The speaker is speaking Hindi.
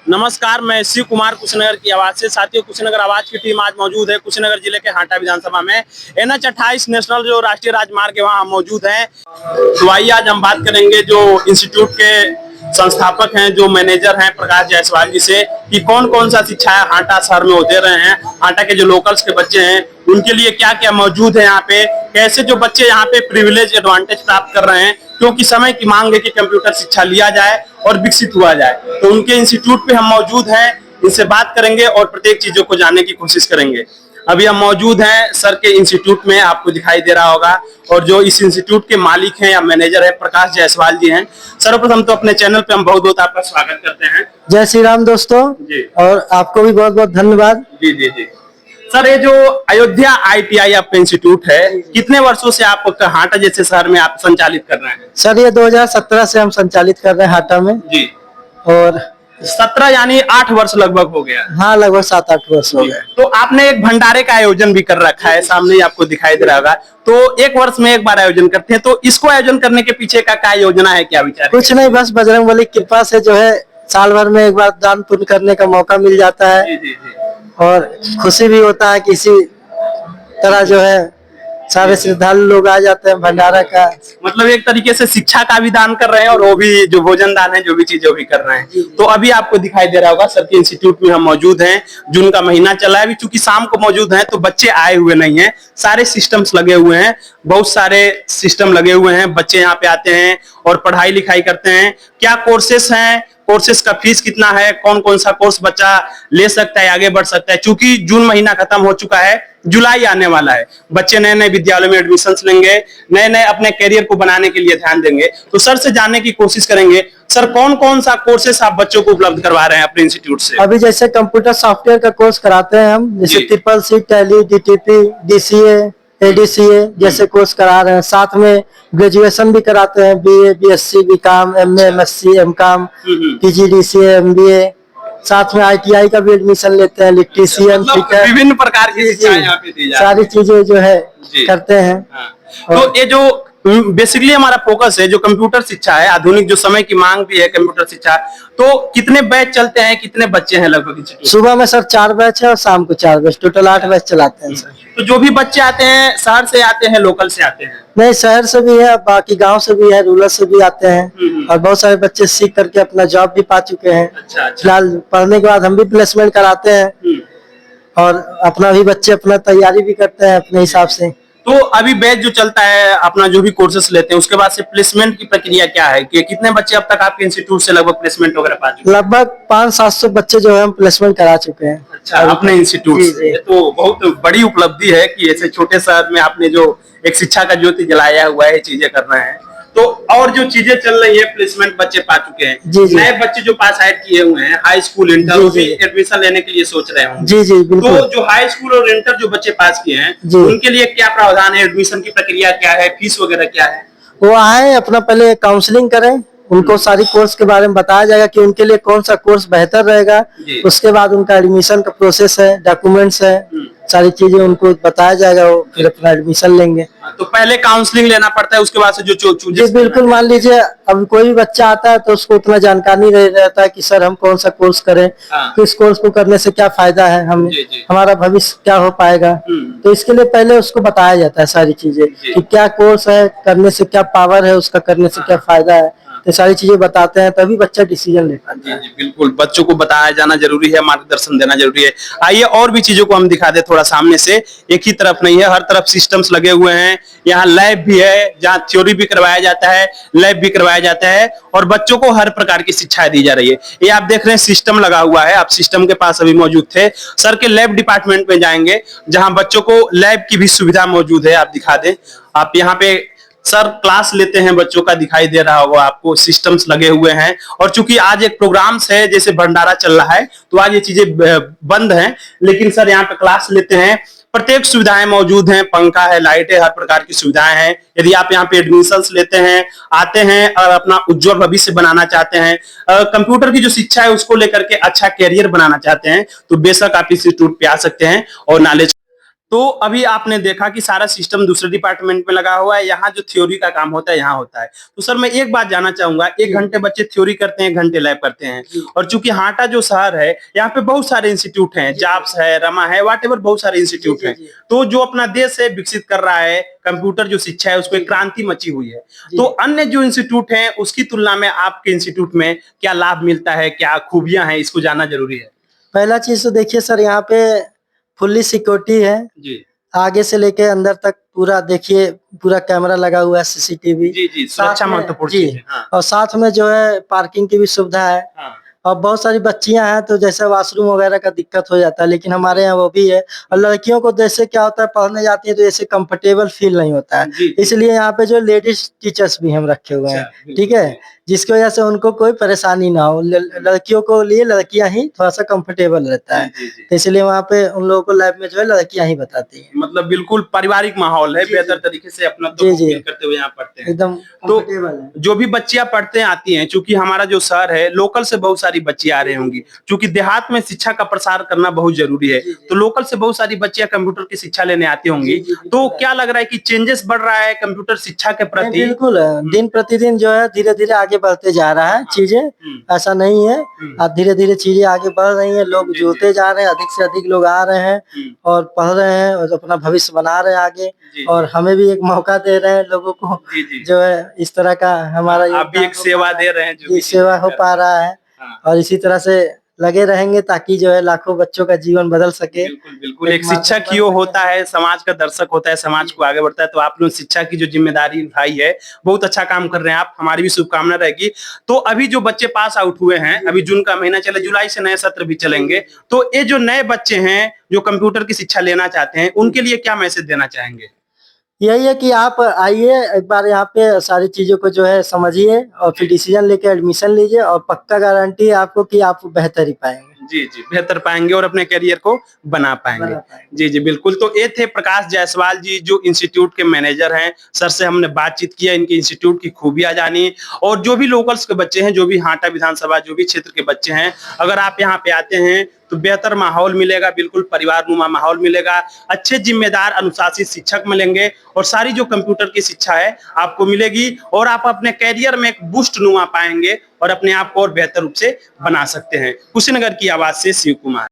नमस्कार, मैं शिव कुमार कुशीनगर की आवाज से। साथियों, कुशीनगर आवाज की टीम आज मौजूद है कुशीनगर जिले के हाटा विधानसभा में। NH 28 नेशनल जो राष्ट्रीय राजमार्ग है वहाँ हम मौजूद हैं। तो आइए आज हम बात करेंगे जो इंस्टीट्यूट के संस्थापक हैं, जो मैनेजर हैं प्रकाश जायसवाल जी से, कि कौन कौन सा शिक्षाएं हाटा शहर में दे रहे हैं। हाटा के जो लोकल्स के बच्चे हैं उनके लिए क्या क्या मौजूद है यहाँ पे, कैसे जो बच्चे यहाँ पे प्रिविलेज एडवांटेज प्राप्त कर रहे हैं, क्योंकि समय की मांग है कि कंप्यूटर शिक्षा लिया जाए और विकसित हुआ जाए। तो उनके इंस्टीट्यूट पे हम मौजूद हैं, इनसे बात करेंगे और प्रत्येक चीजों को जानने की कोशिश करेंगे। अभी हम मौजूद हैं सर के इंस्टीट्यूट में, आपको दिखाई दे रहा होगा, और जो इस इंस्टीट्यूट के मालिक हैं या मैनेजर है प्रकाश जायसवाल जी हैं। सर्वप्रथम तो अपने चैनल पे हम बहुत बहुत आपका स्वागत करते हैं। जय श्री राम दोस्तों जी। और आपको भी बहुत बहुत धन्यवाद। जी जी जी। सर, ये जो अयोध्या ITI आपका इंस्टीट्यूट है, कितने वर्षों से आप हाटा जैसे शहर में आप संचालित कर रहे हैं? सर, ये 2017 से हम संचालित कर रहे हैं हाटा में जी। और 17 यानी 8 वर्ष लगभग हो गया। हाँ, लगभग 7-8 वर्ष हो गए। तो आपने एक भंडारे का आयोजन भी कर रखा है, सामने ही आपको दिखाई दे रहा होगा। तो एक वर्ष में एक बार आयोजन करते हैं, तो इसको आयोजन करने के पीछे का क्या योजना है, क्या विचार? कुछ नहीं, बस बजरंगबली की कृपा से जो है साल भर में एक बार दान पुण्य करने का मौका मिल जाता है। जी, और खुशी भी होता है कि इसी तरह जो है सारे श्रद्धालु लोग आ जाते हैं भंडारा का। मतलब एक तरीके से शिक्षा का भी दान कर रहे हैं और वो भी जो भोजन दान है, जो भी चीजें भी कर रहे हैं। तो अभी आपको दिखाई दे रहा होगा सर के इंस्टीट्यूट में हम मौजूद हैं। जून का महीना चला है, अभी चूंकि शाम को मौजूद हैं तो बच्चे आए हुए नहीं हैं। सारे सिस्टम्स लगे हुए हैं, बहुत सारे सिस्टम लगे हुए हैं। बच्चे यहाँ पे आते हैं और पढ़ाई लिखाई करते हैं। क्या कोर्सेस हैं, कोर्सेस का फीस कितना है, कौन कौन सा कोर्स बच्चा ले सकता है, आगे बढ़ सकता है। चूंकि जून महीना खत्म हो चुका है, जुलाई आने वाला है, बच्चे नए नए विद्यालयों में एडमिशन लेंगे, नए नए अपने करियर को बनाने के लिए ध्यान देंगे। तो सर से जानने की कोशिश करेंगे, सर कौन कौन सा कोर्सेस आप बच्चों को उपलब्ध करवा रहे हैं अपने इंस्टीट्यूट से? अभी जैसे कंप्यूटर सॉफ्टवेयर का कोर्स कराते हैं हम, जैसे CCC, tally, DTP, DCA, ADCA जैसे कोर्स करा रहे हैं। साथ में ग्रेजुएशन भी कराते हैं, BA, BSc, BCom, MA, MSc, MCom, PG, DCA, MBA। साथ में ITI का भी एडमिशन लेते हैं, इलेक्ट्रीशियन, फिटर, विभिन्न प्रकार की शिक्षाएं यहाँ पे दी जाती हैं। सारी चीजें जो है करते हैं। तो ये जो बेसिकली हमारा फोकस है जो कंप्यूटर शिक्षा है, आधुनिक जो समय की मांग भी है कंप्यूटर शिक्षा, तो कितने बैच चलते हैं, कितने बच्चे हैं लगभग? सुबह में सर 4 बैच है और शाम को 4 बैच, टोटल 8 बैच चलाते हैं सर। तो जो भी बच्चे आते हैं शहर से आते हैं, लोकल से आते हैं? नहीं, शहर से भी है, बाकी गांव से भी है, रूरल से भी आते हैं। और बहुत सारे बच्चे सीख करके अपना जॉब भी पा चुके हैं। फिलहाल पढ़ने के बाद हम भी प्लेसमेंट कराते हैं और अपना भी बच्चे अपना तैयारी भी करते हैं अपने हिसाब से। तो अभी बैच जो चलता है, अपना जो भी कोर्सेस लेते हैं, उसके बाद से प्लेसमेंट की प्रक्रिया क्या है, कि कितने बच्चे अब तक आपके इंस्टीट्यूट से लगभग प्लेसमेंट वगैरह पा चुके हैं? लगभग 500-700 बच्चे जो है हम प्लेसमेंट करा चुके हैं। अच्छा, अपने इंस्टीट्यूट से। तो बहुत बड़ी उपलब्धि है कि ऐसे छोटे शहर में आपने जो एक शिक्षा का ज्योति जलाया हुआ है, चीजें कर रहे हैं। तो और जो चीजें चल रही है, प्लेसमेंट बच्चे पा चुके हैं, नए बच्चे जो पास आउट किए हुए हैं हाई स्कूल, इंटर भी एडमिशन लेने के लिए सोच रहे हैं। जी जी बिल्कुल। तो जो हाई स्कूल और इंटर जो बच्चे पास किए हैं, उनके लिए क्या प्रावधान है, एडमिशन की प्रक्रिया क्या है, फीस वगैरह क्या है? वो आए, अपना पहले काउंसलिंग करें, उनको सारी कोर्स के बारे में बताया जाएगा कि उनके लिए कौन सा कोर्स बेहतर रहेगा। उसके बाद उनका एडमिशन का प्रोसेस है, डॉक्यूमेंट्स है, सारी चीजें उनको बताया जाएगा, वो फिर अपना एडमिशन लेंगे। तो पहले काउंसलिंग लेना पड़ता है, उसके बाद से जो जी बिल्कुल। मान लीजिए अब कोई भी बच्चा आता है तो उसको उतना जानकारी नहीं रहता है कि सर हम कौन सा कोर्स करें, किस कोर्स को करने से क्या फायदा है, हमारा भविष्य क्या हो पाएगा। तो इसके लिए पहले उसको बताया जाता है सारी चीजें कि क्या कोर्स है, करने से क्या पावर है, उसका करने से क्या फायदा है, तो सारी चीजें बताते हैं, तभी बच्चा डिसीजन ले पाता है। जी बिल्कुल, बच्चों को बताया जाना जरूरी है, मार्गदर्शन देना जरूरी है। आइए और भी चीजों को हम दिखा दे थोड़ा सामने से। एक ही तरफ नहीं है, हर तरफ सिस्टम्स लगे हुए हैं। यहाँ लैब भी है, जहाँ थ्योरी भी करवाया जाता है, लैब भी करवाया जाता है, और बच्चों को हर प्रकार की शिक्षा दी जा रही है। ये आप देख रहे हैं सिस्टम लगा हुआ है, आप सिस्टम के पास अभी मौजूद थे। सर के लैब डिपार्टमेंट में जाएंगे, जहाँ बच्चों को लैब की भी सुविधा मौजूद है। आप दिखा दें, आप यहाँ पे सर क्लास लेते हैं बच्चों का, दिखाई दे रहा होगा आपको, सिस्टम्स लगे हुए हैं। और चूंकि आज एक प्रोग्राम्स है, जैसे भंडारा चल रहा है, तो आज ये चीजें बंद हैं, लेकिन सर यहाँ पे क्लास लेते हैं। प्रत्येक सुविधाएं मौजूद हैं, पंखा है, लाइट है, हर प्रकार की सुविधाएं हैं। यदि आप यहाँ पे एडमिशन लेते हैं, आते हैं और अपना उज्जवल भविष्य बनाना चाहते हैं, कंप्यूटर की जो शिक्षा है उसको लेकर के अच्छा कैरियर बनाना चाहते हैं, तो बेशक आप इंस्टीट्यूट पे आ सकते हैं और नॉलेज तो अभी आपने देखा कि सारा सिस्टम दूसरे डिपार्टमेंट में लगा हुआ है, यहाँ जो थ्योरी का काम होता है यहाँ होता है। तो सर मैं एक बात जानना चाहूंगा, 1 घंटे बच्चे थ्योरी करते हैं, 1 घंटे लैब करते हैं, और चूंकि हाटा जो शहर है यहाँ पे बहुत सारे इंस्टीट्यूट हैं, जाप्स है, रमा है, व्हाटएवर बहुत सारे इंस्टीट्यूट हैं। तो जो अपना देश है विकसित कर रहा है, कंप्यूटर जो शिक्षा है उसको एक क्रांति मची हुई है। तो अन्य जो इंस्टीट्यूट हैं उसकी तुलना में आपके इंस्टीट्यूट में क्या लाभ मिलता है, क्या खूबियां हैं, इसको जानना जरूरी है। पहला चीज तो देखिए सर, यहाँ पे फुल्ली सिक्योरिटी है, जी आगे से लेके अंदर तक पूरा देखिए, पूरा कैमरा लगा हुआ है, सीसीटीवी। जी जी, सुरक्षा महत्वपूर्ण चीज है। हाँ। और साथ में जो है पार्किंग की भी सुविधा है। हाँ। और बहुत सारी बच्चियां हैं तो जैसे वॉशरूम वगैरह का दिक्कत हो जाता है, लेकिन हमारे यहाँ वो भी है। और लड़कियों को जैसे क्या होता है, पढ़ने जाती है तो जैसे कंफर्टेबल फील नहीं होता है, इसलिए यहाँ पे जो लेडीज टीचर्स भी हम रखे हुए हैं, ठीक है, जिसकी वजह से उनको कोई परेशानी ना हो। लड़कियों को लिए लड़कियां ही थोड़ा सा कंफर्टेबल रहता है, तो इसलिए वहाँ पे उन लोगों को लैब में जो है लड़कियां ही बताती हैं। मतलब बिल्कुल पारिवारिक माहौल है, बेहतर तरीके से अपना तो फील करते हुए यहाँ पढ़ते हैं, एकदम कंफर्टेबल है। जो भी बच्चियां पढ़ते आती हैं, चूंकि हमारा जो शहर है लोकल से बहुत सारी बच्चियां आ रही होंगी, चूंकि देहात में शिक्षा का प्रसार करना बहुत जरूरी है, तो लोकल से बहुत सारी बच्चियां कंप्यूटर की शिक्षा लेने आती होंगी। तो क्या लग रहा है कि चेंजेस बढ़ रहा है कंप्यूटर शिक्षा के प्रति? बिल्कुल, दिन प्रतिदिन जो है धीरे धीरे आगे बढ़ते जा रहा है चीजें, ऐसा नहीं है। अब धीरे धीरे चीजें आगे बढ़ रही हैं, लोग जुड़ते जा रहे हैं, अधिक से अधिक लोग आ रहे हैं और पढ़ रहे हैं और अपना भविष्य बना रहे हैं आगे, और हमें भी एक मौका दे रहे हैं लोगों को, जो है इस तरह का हमारा आप भी एक सेवा दे रहे हैं, जो सेवा हो पा रहा है। और इसी तरह से लगे रहेंगे ताकि जो है लाखों बच्चों का जीवन बदल सके। बिल्कुल बिल्कुल, एक शिक्षक ही वो होता है, समाज का दर्शक होता है, समाज को आगे बढ़ता है। तो आप लोग शिक्षा की जो जिम्मेदारी उठाई है, बहुत अच्छा काम कर रहे हैं आप, हमारी भी शुभकामना रहेगी। तो अभी जो बच्चे पास आउट हुए हैं, अभी जून का महीना चले, जुलाई से नए सत्र भी चलेंगे, तो ये जो नए बच्चे हैं जो कंप्यूटर की शिक्षा लेना चाहते हैं, उनके लिए क्या मैसेज देना चाहेंगे? यही है कि आप आइए एक बार यहाँ पे, सारी चीजों को जो है समझिए और फिर डिसीजन लेके एडमिशन लीजिए, और पक्का गारंटी है आपको कि आप बेहतर ही पाएंगे। जी जी, बेहतर पाएंगे और अपने करियर को बना पाएंगे। जी जी बिल्कुल। तो ये थे प्रकाश जायसवाल जी, जो इंस्टीट्यूट के मैनेजर हैं। सर से हमने बातचीत किया, इनके इंस्टीट्यूट की खूबियां जानी, और जो भी लोकल्स के बच्चे हैं, जो भी हाटा विधानसभा जो भी क्षेत्र के बच्चे हैं, अगर आप यहाँ पे आते हैं तो बेहतर माहौल मिलेगा, बिल्कुल परिवार नुमा माहौल मिलेगा, अच्छे जिम्मेदार अनुशासित शिक्षक मिलेंगे, और सारी जो कंप्यूटर की शिक्षा है आपको मिलेगी, और आप अपने कैरियर में एक बूस्ट नुमा पाएंगे और अपने आप को और बेहतर रूप से बना सकते हैं। कुशीनगर की आवाज से शिव कुमार।